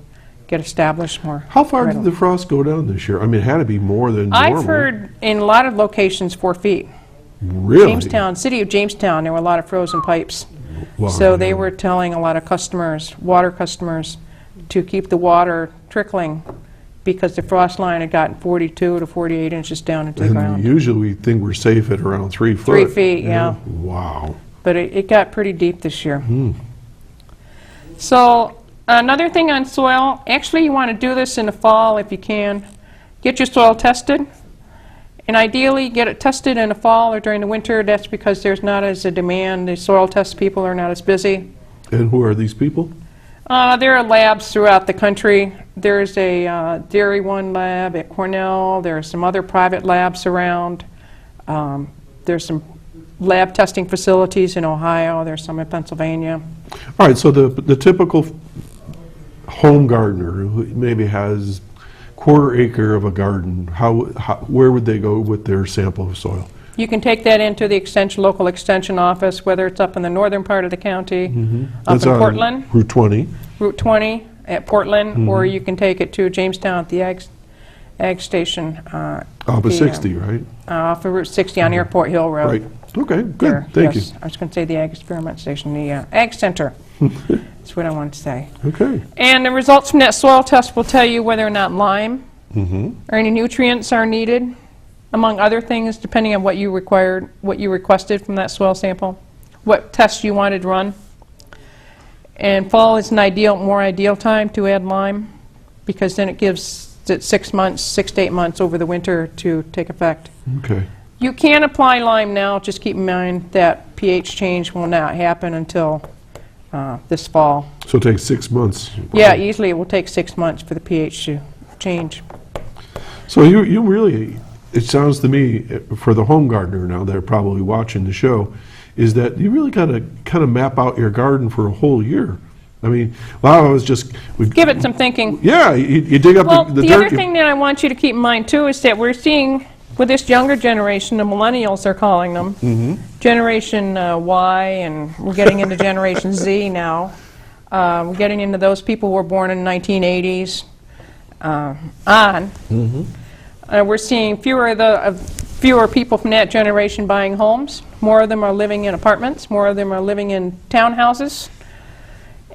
get established more. How far did readily. the frost go down this year? I mean, it had to be more than normal. I've heard in a lot of locations 4 feet. Really? Jamestown, city of Jamestown, there were a lot of frozen pipes. Wow. So they were telling a lot of customers, water customers, to keep the water trickling because the frost line had gotten 42 to 48 inches down into the And ground. usually we think we're safe at around 3 foot. 3 feet, yeah. Wow. But it got pretty deep this year. So another thing on soil, actually you want to do this in the fall if you can. Get your soil tested. And ideally get it tested in the fall or during the winter. That's because there's not as a demand. The soil test people are not as busy. And who are these people? There are labs throughout the country. There's a Dairy One lab at Cornell. There are some other private labs around. There's some lab testing facilities in Ohio. There's some in Pennsylvania. All right, so the typical home gardener who maybe has quarter acre of a garden, where would they go with their sample of soil? You can take that into the local extension office, whether it's up in the northern part of the county, up That's in on Portland, Route 20. Route 20 at Portland, or you can take it to Jamestown at the ag station. Off of 60, right? Off of Route 60 on Airport Hill Road. Right. Okay, good. There, Thank yes. I was going to say the Ag Experiment Station, the Ag Center. That's what I wanted to say. you. Okay. And the results from that soil test will tell you whether or not lime or any nutrients are needed, among other things, depending on what you requested from that soil sample, what tests you wanted run. And fall is an more ideal time to add lime, because then it gives it 6 to 8 months over the winter to take effect. Okay. You can apply lime now, just keep in mind that pH change will not happen until this fall. So it takes 6 months. Yeah, easily it will take 6 months for the pH to change. So you really, it sounds to me, for the home gardener now, they're probably watching the show, is that you really got to kind of map out your garden for a whole year. I mean, well, I was just... Give it some thinking. Yeah, you dig up Well, the the dirt. other thing that I want you to keep in mind, too, is that we're seeing, with this younger generation, the millennials they're calling them, Generation Y, and we're getting into Generation Z now. We're getting into those people who were born in the 1980s on. We're seeing fewer people from that generation buying homes. More of them are living in apartments. More of them are living in townhouses.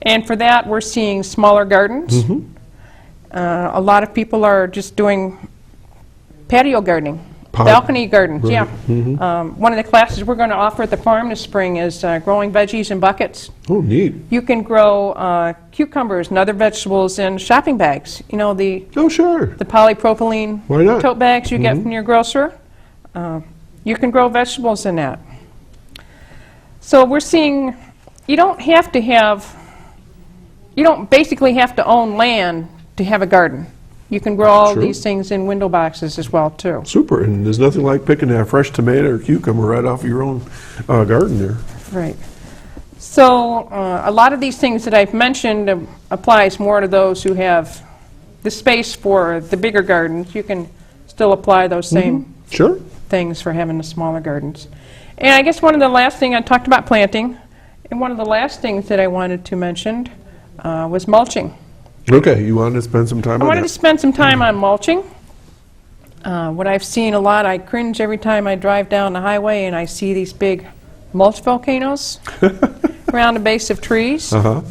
And for that, we're seeing smaller gardens. A lot of people are just doing patio gardening, balcony gardens, Right. yeah. One of the classes we're going to offer at the farm this spring is growing veggies in buckets. Oh, neat. You can grow cucumbers and other vegetables in shopping bags. You know, the Oh, sure. polypropylene Why not? tote bags you get from your grocer. You can grow vegetables in that. So we're seeing, you don't basically have to own land to have a garden. You can grow all Sure. these things in window boxes as well, too. Super, and there's nothing like picking that fresh tomato or cucumber right off your own garden there. Right. So a lot of these things that I've mentioned applies more to those who have the space for the bigger gardens. You can still apply those same Sure. things for having the smaller gardens. And I guess one of the last things I talked about planting, and one of the last things that I wanted to mention was mulching. Okay, you wanted to spend some time I on wanted to that. spend some time on mulching. What I've seen a lot, I cringe every time I drive down the highway and I see these big mulch volcanoes around the base of trees. Uh-huh.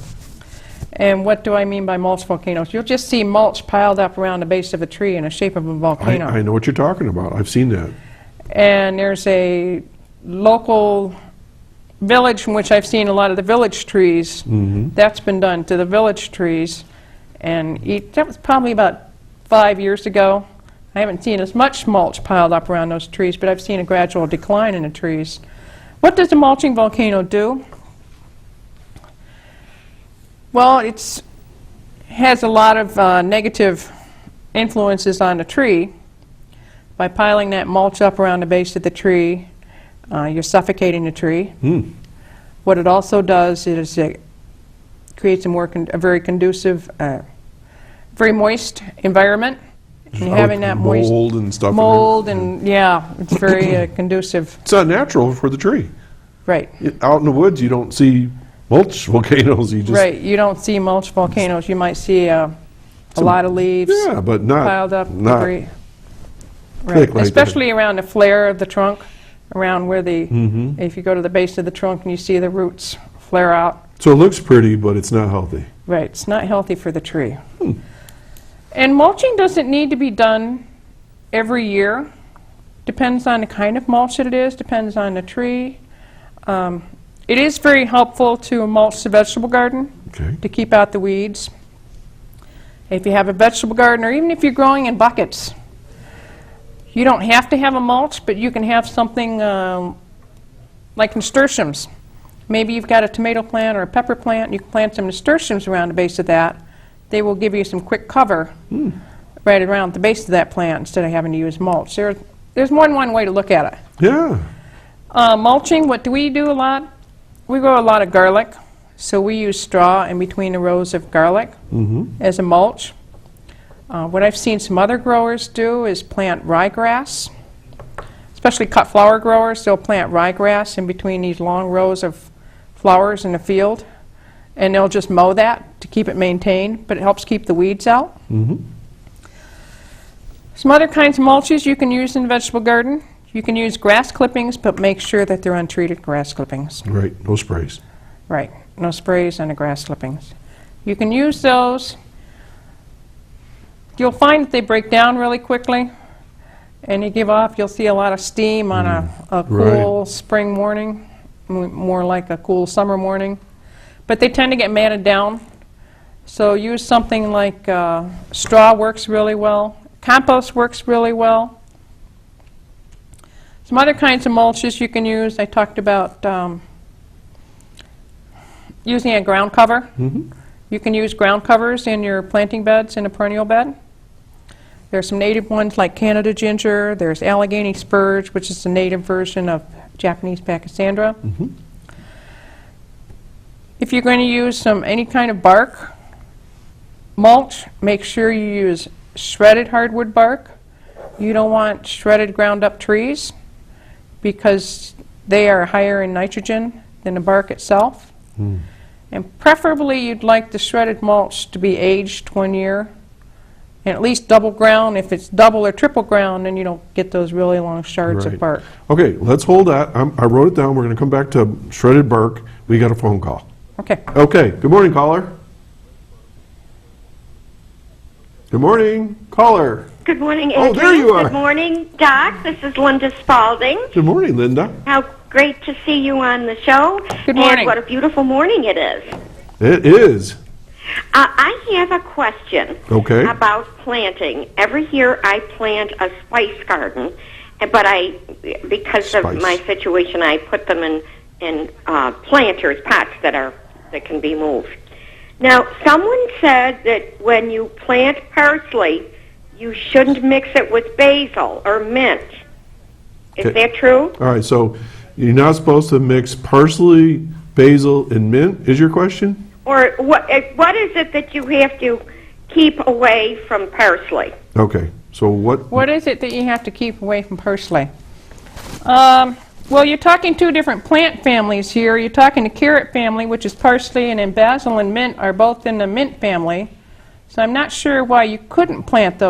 And what do I mean by mulch volcanoes? You'll just see mulch piled up around the base of a tree in the shape of a volcano. I know what you're talking about. I've seen that. And there's a local village in which I've seen a lot of the village trees. That's been done to the village trees. And that was probably about 5 years ago. I haven't seen as much mulch piled up around those trees, but I've seen a gradual decline in the trees. What does a mulching volcano do? Well, it has a lot of negative influences on the tree. By piling that mulch up around the base of the tree, you're suffocating the tree. What it also does is it creates a very conducive, very moist environment. And having that moist mold and stuff. mold, and yeah, it's very conducive. It's not natural for the tree. Right. Out in the woods, you don't see mulch volcanoes. You just Right. You don't see mulch volcanoes. You might see a lot of leaves yeah, but not piled up not debris. thick like Especially around the flare of the trunk, around where the, Mm-hmm. if you go to the base of the trunk and you see the roots flare out. So it looks pretty, but it's not healthy. Right. It's not healthy for the tree. And mulching doesn't need to be done every year. Depends on the kind of mulch that it is, depends on the tree. It is very helpful to mulch the vegetable garden Okay. to keep out the weeds. If you have a vegetable garden, or even if you're growing in buckets, you don't have to have a mulch, but you can have something like nasturtiums. Maybe you've got a tomato plant or a pepper plant, and you can plant some nasturtiums around the base of that. They will give you some quick cover right around the base of that plant instead of having to use mulch. There's more than one way to look at it. Yeah. Mulching, what do we do a lot? We grow a lot of garlic, so we use straw in between the rows of garlic as a mulch. What I've seen some other growers do is plant ryegrass, especially cut flower growers. They'll plant ryegrass in between these long rows of flowers in the field, and they'll just mow that to keep it maintained, but it helps keep the weeds out. Some other kinds of mulches you can use in the vegetable garden. You can use grass clippings, but make sure that they're untreated grass clippings. Right. No sprays. Right, no sprays on the grass clippings. You can use those. You'll find that they break down really quickly, and you give off, you'll see a lot of steam on a cool spring morning, more like a cool summer morning. But they tend to get matted down. So use something like straw works really well. Compost works really well. Some other kinds of mulches you can use, I talked about using a ground cover. You can use ground covers in your planting beds in a perennial bed. There's some native ones like Canada ginger. There's Allegheny spurge, which is the native version of Japanese pachysandra. If you're going to use any kind of bark mulch, make sure you use shredded hardwood bark. You don't want shredded ground up trees because they are higher in nitrogen than the bark itself. And preferably you'd like the shredded mulch to be aged 1 year and at least double ground. If it's double or triple ground, then you don't get those really long shards of bark. Okay, let's hold that. I wrote it down. We're going to come back to shredded bark. We got a phone call. Okay. Okay, good morning, caller. Good morning, caller. Good morning, Adrienne. Oh, there you are. Good morning, Doc. This is Linda Spalding. Good morning, Linda. How great to see you on the show. Good morning. And what a beautiful morning it is. It is. I have a question about planting. Every year I plant a spice garden, but because of my situation, I put them in planters, pots that can be moved. Now, someone said that when you plant parsley, you shouldn't mix it with basil or mint. Is that true? All right, so you're not supposed to mix parsley, basil, and mint, is your question? Or what is it that you have to keep away from parsley? Okay, so what? What is it that you have to keep away from parsley? Well, you're talking two different plant families here. You're talking the carrot family, which is parsley, and then basil and mint are both in the mint family. So I'm not sure why you couldn't plant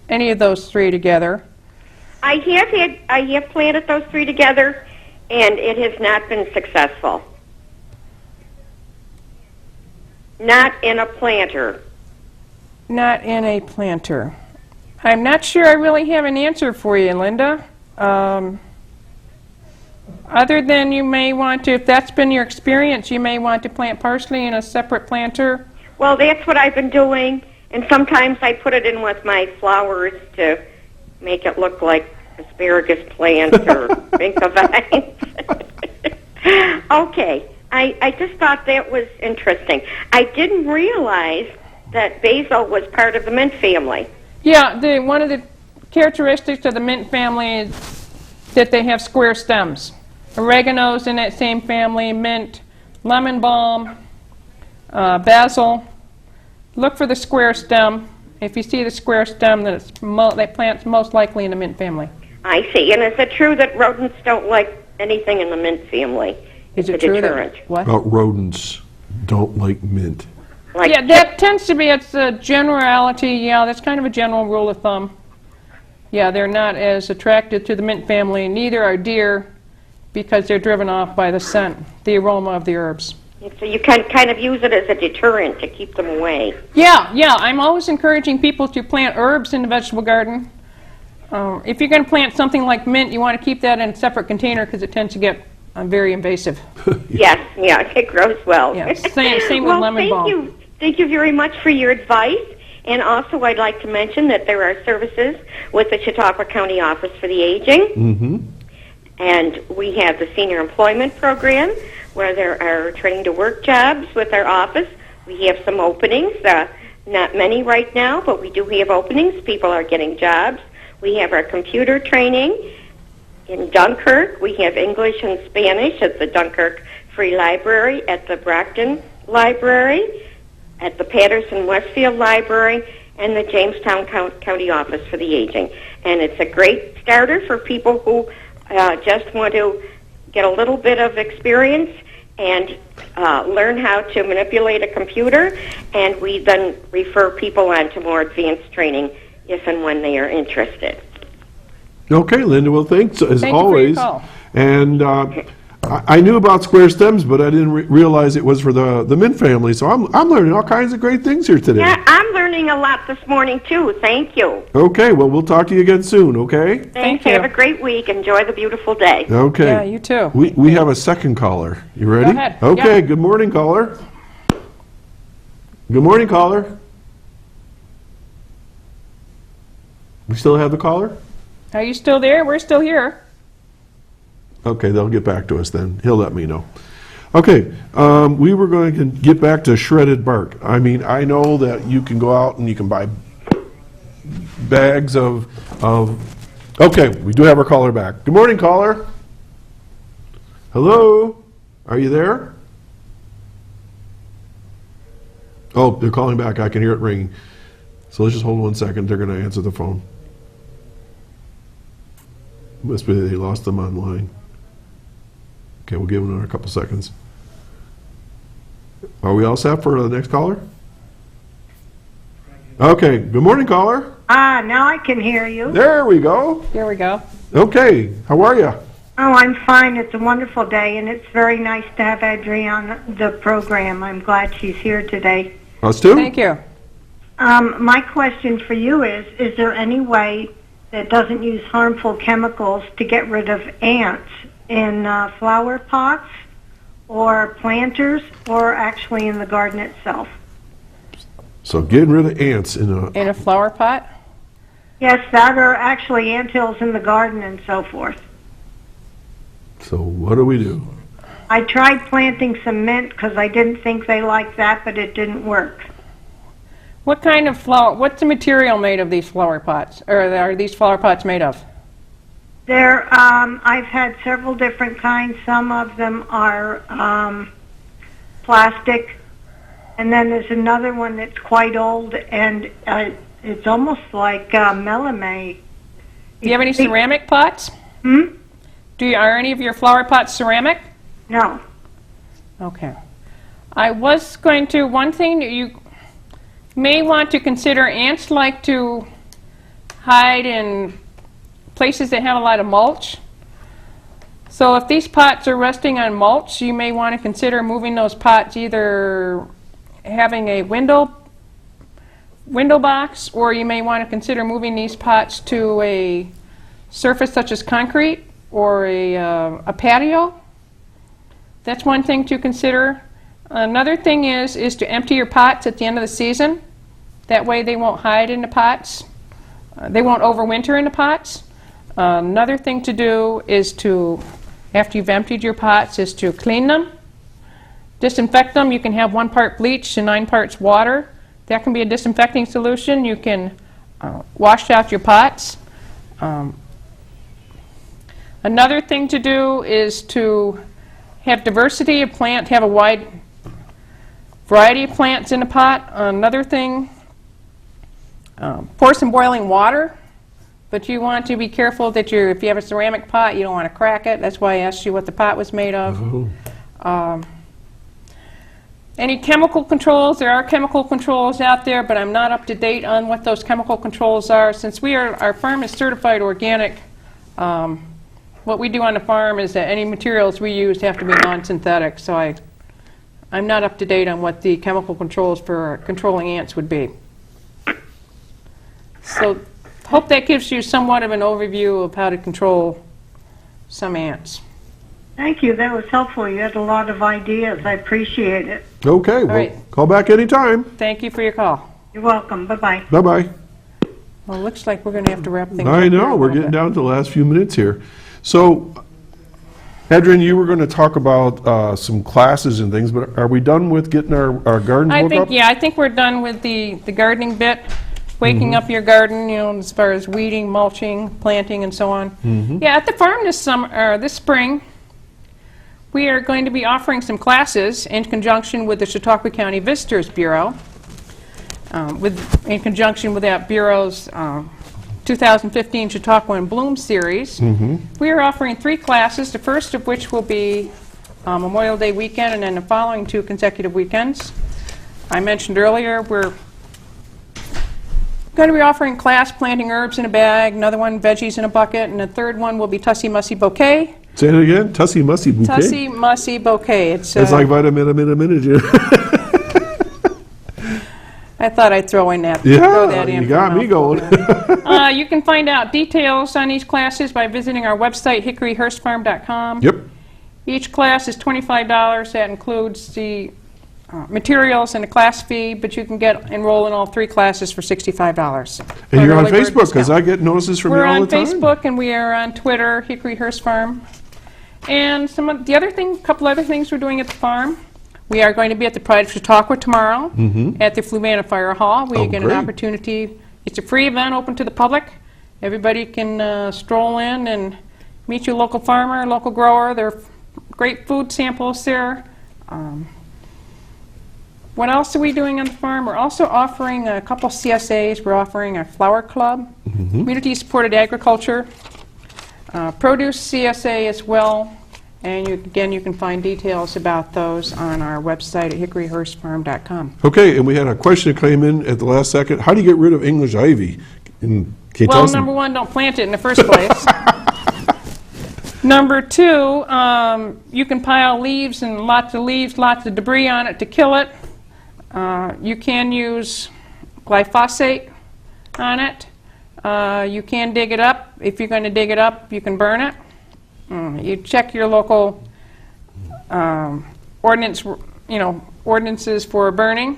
any of those three together. I have planted those three together, and it has not been successful. Not in a planter. Not in a planter. I'm not sure I really have an answer for you, Linda. Other than you may want to, if that's been your experience, you may want to plant parsley in a separate planter. Well, that's what I've been doing, and sometimes I put it in with my flowers to make it look like asparagus plants or vinca vines. Okay, I just thought that was interesting. I didn't realize that basil was part of the mint family. Yeah, one of the characteristics of the mint family is that they have square stems. Oregano's in that same family, mint, lemon balm, basil. Look for the square stem. If you see the square stem, then that plant's most likely in the mint family. I see. And is it true that rodents don't like anything in the mint family. Is It's it a true deterrent. that, what? About rodents don't like mint. Like Yeah, that tends to be, it's a generality, yeah, that's kind of a general rule of thumb. Yeah, they're not as attracted to the mint family, neither are deer, because they're driven off by the scent, the aroma of the herbs. So you can kind of use it as a deterrent to keep them away. Yeah, I'm always encouraging people to plant herbs in the vegetable garden. If you're going to plant something like mint, you want to keep that in a separate container because it tends to get very invasive. Yes, yeah, it grows well. Yeah, same with lemon balm. Thank you very much for your advice. And also, I'd like to mention that there are services with the Chautauqua County Office for the Aging. Mm-hmm. And we have the Senior Employment Program, where there are training to work jobs with our office. We have some openings, not many right now, but we do have openings. People are getting jobs. We have our computer training in Dunkirk. We have English and Spanish at the Dunkirk Free Library, at the Brockton Library, at the Patterson-Westfield Library, and the Jamestown County Office for the Aging. And it's a great starter for people who just want to get a little bit of experience and learn how to manipulate a computer, and we then refer people on to more advanced training if and when they are interested. Okay, Linda, well, thanks as Thank always. you for your call. And I knew about square stems, but I didn't realize it was for the mint family. So I'm learning all kinds of great things here today. Yeah, I'm learning a lot this morning, too. Thank you. Okay, well, we'll talk to you again soon, okay? Thanks. you. Have a great week. Enjoy the beautiful day. Okay. Yeah, you too. We have a second caller. You ready? Go ahead. Okay, Yeah. good morning, caller. Good morning, caller. We still have the caller? Are you still there? We're still here. Okay, they'll get back to us then. He'll let me know. Okay, we were going to get back to shredded bark. I mean, I know that you can go out and you can buy bags of okay, we do have our caller back. Good morning, caller. Hello? Are you there? Oh, they're calling back. I can hear it ringing. So let's just hold 1 second. They're going to answer the phone. Must be they lost them online. Okay, we'll give them another couple seconds. Are we all set for the next caller? Okay, good morning, caller. Now I can hear you. There we go. Here we go. Okay, how are you? Oh, I'm fine. It's a wonderful day, and it's very nice to have Adrienne on the program. I'm glad she's here today. Us too? Thank you. My question for you is there any way that doesn't use harmful chemicals to get rid of ants in flower pots or planters or actually in the garden itself? So getting rid of ants in a flower pot? Yes, that or actually anthills in the garden and so forth. So what do we do? I tried planting some mint because I didn't think they liked that, but it didn't work. What kind of flower, what's the material made of these flower pots? Or are these flower pots made of? I've had several different kinds. Some of them are plastic, and then there's another one that's quite old, and it's almost like melamine. Do you have any ceramic pots? Are any of your flower pots ceramic? No. Okay. I was going to, one thing that you may want to consider, ants like to hide in places that have a lot of mulch. So if these pots are resting on mulch, you may want to consider moving those pots, either having a window box, or you may want to consider moving these pots to a surface such as concrete or a patio. That's one thing to consider. Another thing is to empty your pots at the end of the season. That way they won't hide in the pots. They won't overwinter in the pots. Another thing to do is to, after you've emptied your pots, is to clean them. Disinfect them. You can have 1 part bleach and 9 parts water. That can be a disinfecting solution. You can wash out your pots. Another thing to do is to have diversity of plant, have a wide variety of plants in a pot. Another thing, pour some boiling water But you want to be careful that if you have a ceramic pot, you don't want to crack it. That's why I asked you what the pot was made of. Oh. Any chemical controls? There are chemical controls out there, but I'm not up to date on what those chemical controls are. Since our farm is certified organic, what we do on the farm is that any materials we use have to be non-synthetic. So I'm not up to date on what the chemical controls for controlling ants would be. So hope that gives you somewhat of an overview of how to control some ants. Thank you. That was helpful. You had a lot of ideas. I appreciate it. Okay, well, right. Call back anytime. Thank you for your call. You're welcome. Bye-bye. Bye-bye. Well, it looks like we're going to have to wrap things up. I here know, a we're little getting bit. down to the last few minutes here. So, Adrienne, you were going to talk about some classes and things, but are we done with getting our gardens woke up? I think we're done with the gardening bit, waking up your garden, as far as weeding, mulching, planting, and so on. Yeah, at the farm this spring, we are going to be offering some classes in conjunction with the Chautauqua County Visitors Bureau, in conjunction with that Bureau's 2015 Chautauqua in Bloom series. We are offering 3 classes, the first of which will be Memorial Day weekend, and then the following 2 consecutive weekends. I mentioned earlier we're going to be offering class planting herbs in a bag, another one veggies in a bucket, and the third one will be Tussie Mussy Bouquet. Say it again, Tussie Mussy Bouquet? Tussie Mussy Bouquet. It's like vitamin a minute. I thought I'd throw in that. Yeah, throw that in you got me going. You can find out details on these classes by visiting our website, hickoryhurstfarm.com. Yep. Each class is $25. That includes the materials and the class fee, but you can enroll in all 3 classes for $65. And you're on Facebook, because I get notices from you all the time. We're on Facebook, and we are on Twitter, Hickory Hurst Farm. And a couple other things we're doing at the farm. We are going to be at the Pride of Chautauqua tomorrow at the Flumana Fire Hall. We get an opportunity. It's a free event open to the public. Everybody can stroll in and meet your local farmer, local grower. There are great food samples there. What else are we doing on the farm? We're also offering a couple CSAs. We're offering a flower club, community-supported agriculture, produce CSA as well. And again, you can find details about those on our website at hickoryhurstfarm.com. Okay, and we had a question that came in at the last second. How do you get rid of English ivy? Well, number 1, don't plant it in the first place. Number 2, you can pile leaves, lots of debris on it to kill it. You can use glyphosate on it. You can dig it up. If you're going to dig it up, you can burn it. You check your local ordinances for burning.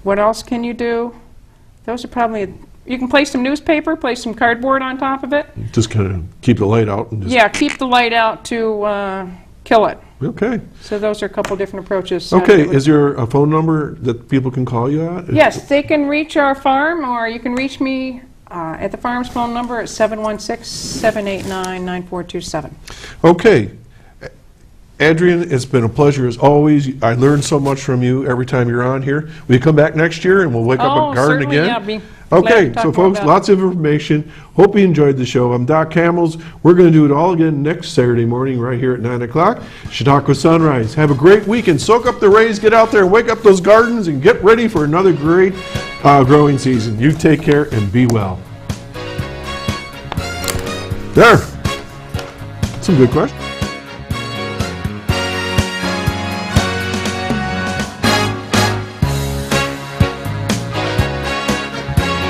What else can you do? Those are probably. You can place some newspaper, place some cardboard on top of it. Just kind of keep the light out. Yeah, keep the light out to kill it. Okay. So those are a couple different approaches. Okay, is there a phone number that people can call you at? Yes, they can reach our farm, or you can reach me at the farm's phone number at 716-789-9427. Okay. Adrienne, it's been a pleasure as always. I learned so much from you every time you're on here. Will you come back next year and we'll wake up a garden again? Yeah, okay, so folks, lots of information. Hope you enjoyed the show. I'm Doc Hamels. We're going to do it all again next Saturday morning right here at 9 o'clock. Chautauqua Sunrise. Have a great weekend. Soak up the rays, get out there and wake up those gardens and get ready for another great growing season. You take care and be well. There. Some good questions.